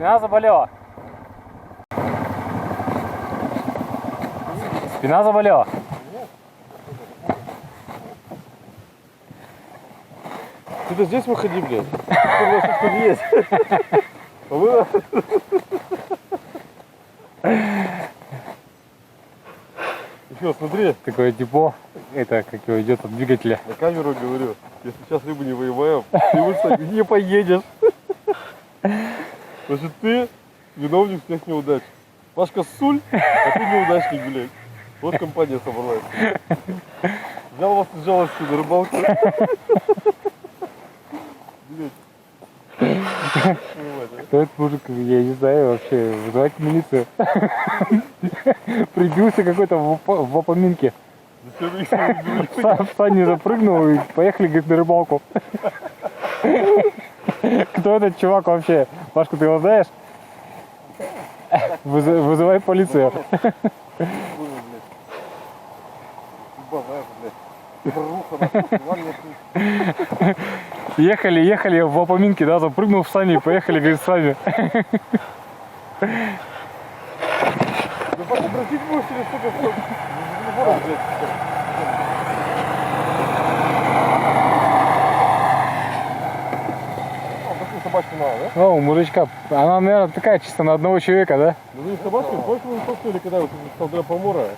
Спина заболела. Спина заболела. Ты-то здесь выходи, блядь. Тут есть. Еще смотри. Такое депо, это как его идет от двигателя. На камеру говорю, если сейчас рыбу не выебаем, ты выше не поедешь. Значит, ты виновник всех неудач. Пашка Суль, а ты неудачник, блядь. Вот компания собралась. Взял вас из жалости на рыбалку. Кто этот мужик, я не знаю вообще, вызывать милицию. Прибился какой-то в опоминке. В сани запрыгнул и поехали, говорит, на рыбалку. Кто этот чувак вообще? Пашка, ты его знаешь? Вызывай полицию. Ехали в опоминке, да, запрыгнул в сани и поехали, говорит, с вами. Ну потом бросить будешь через сколько стоп. Собачку надо, да? О, у мужичка. Она, наверное, такая чисто на одного человека, да? Ну не собачку, больше мы не толкнули, когда вот стал помора.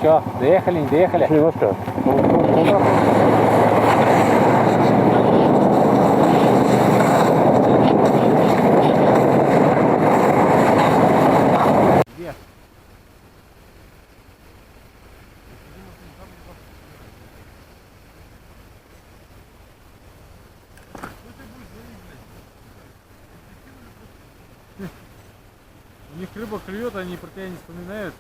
Че, доехали, не доехали? Немножко. Где? У них рыба клюет, они про тебя не вспоминают.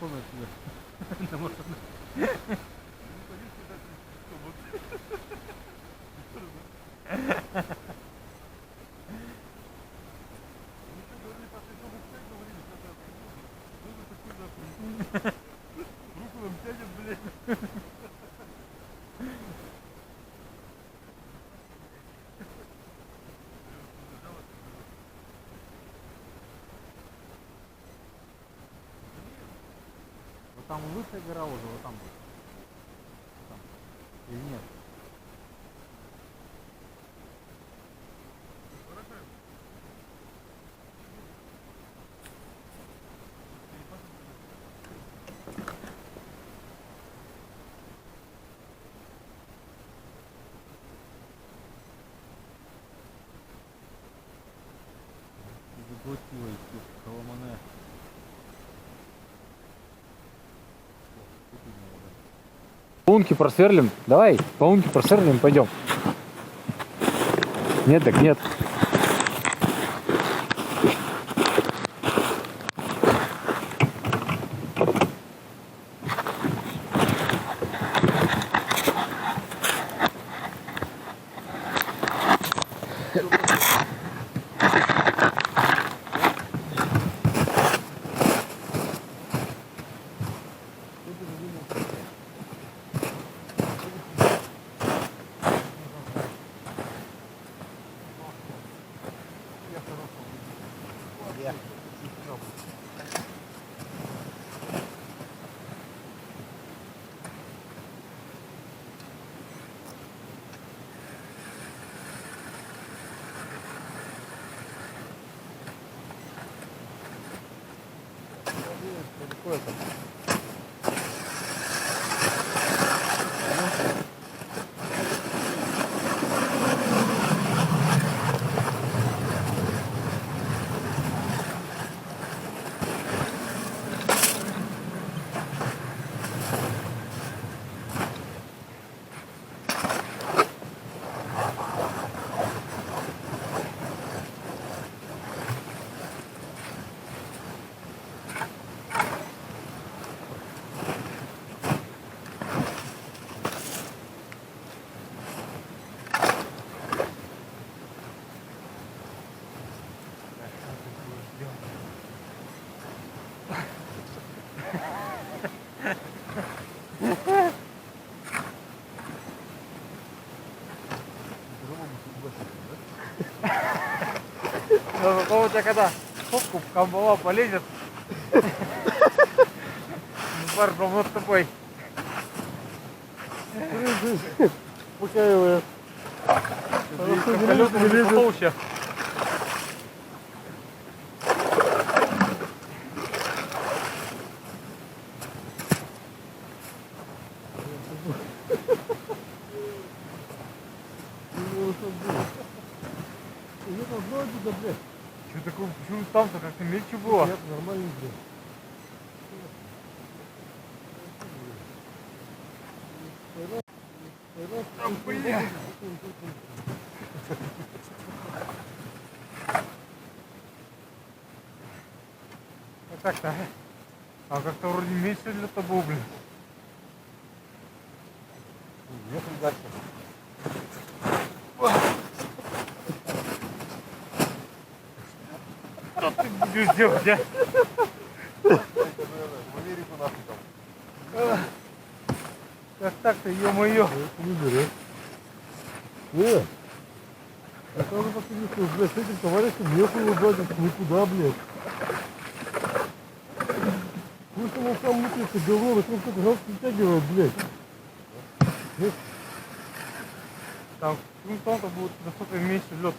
походу отсюда. На машину. Руку нам тянет, блядь. Вот там лучшая гора уже, вот там будет. Там. Или нет? Заглотило их, коломане. По лунке просверлим. Давай, по лунке просверлим, пойдем. Нет, так нет. Ну, у тебя когда фотку в камбала полезет, пар помнут с тобой. Успокаивает. Колёс будет потолще. Что такое, почему там-то как-то мельче было? Нет, нормально, блядь. Там, бля. Вот так-то. А как-то вроде меньше для того, блин. Ехали дальше. Что ты будешь делать, а? В Америку нахуй там. Как так-то, ё-моё. Не бери. Это надо посмотреть, что, блядь, с этим товарищем нехуй брать никуда, блядь. Пусть он сам мутится говно, но кто-то нас притягивает, блядь. Там, ну там-то будет настолько меньше лед.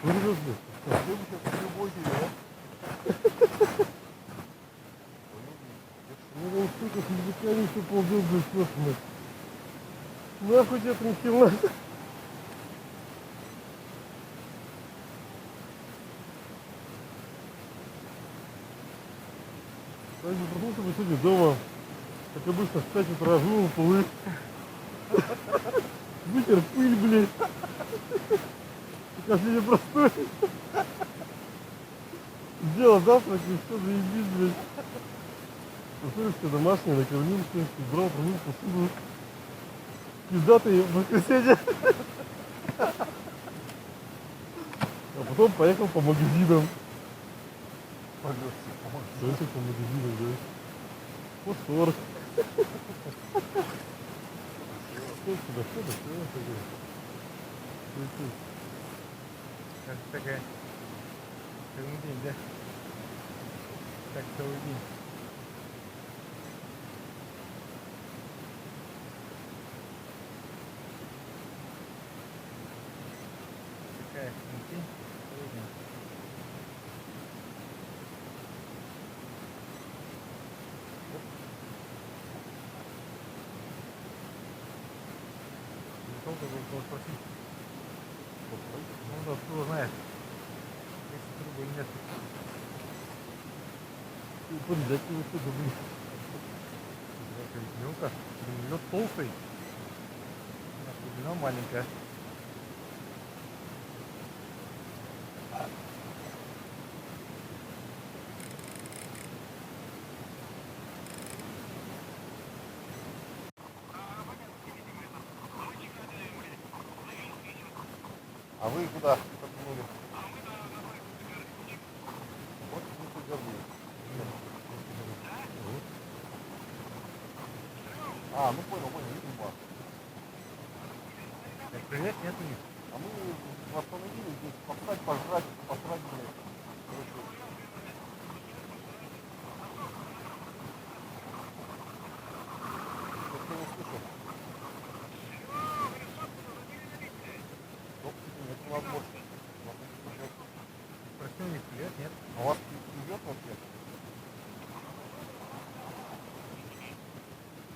Вырвешь, блядь. Ну, он, сука, с языками все ползет, блядь, просто, блядь. Нахуй тебе трясила. Я не проснулся бы сегодня дома, как обычно, в 5 утра, вымыл полы. Вытер пыль, блядь. Пока сегодня простой. Сделал завтрак и все, заебись, блядь. Посмотри, все домашнее, накормил, все, убрал, промыл посуду. Пиздатый в воскресенье. А потом поехал по магазинам. Поехал по магазинам, да. По 40. Сюда, Как такая целый день, да? Так целый день. Такая день, целый день. Долго было спросить. Ну да, кто знает, если трубы или нет. Блядь, ну что за блин. Мелко, лед толстый, а глубина маленькая. А вы куда повернули? Вот мы повернули. А, ну понял, видим вас. Так, привет, нет у них. А мы остановились здесь поспать, пожрать, посрать, блядь. Короче, я не слышу. Ну, нет, у нас больше. У нас не слышит. Спросил у них привет, нет. А у вас идет вообще?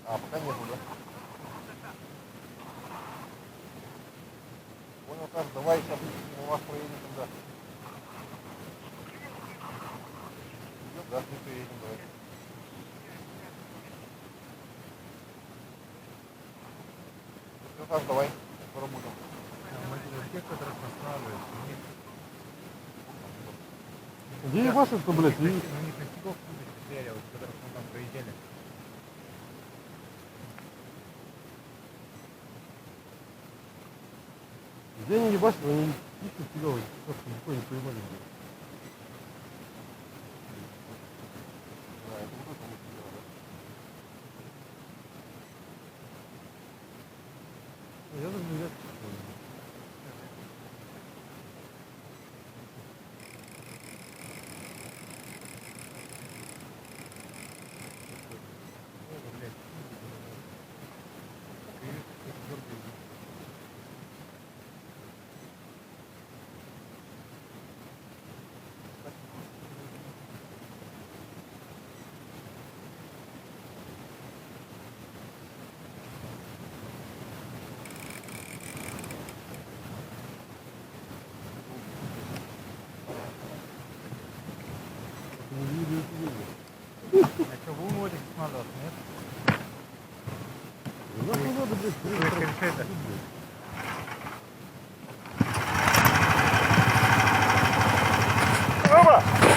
А, пока нету, да? Понял, Саш, давай сейчас у вас проедем туда. Идет, да? Мы приедем, давай. Ну, Саш, давай, поработаем. Мы тех, которых останавливают, у них Где ебашится, блядь? у них на снегов стояли, вот, которых мы там проезжали. Где они ебашат, они ищут тебя, просто никто не понимали, блядь. Да, это вот это лучше дело, да? Я даже не знаю, что это. А что, вы уводите надо, нет? Нахуй надо, блядь, Решает. Оба!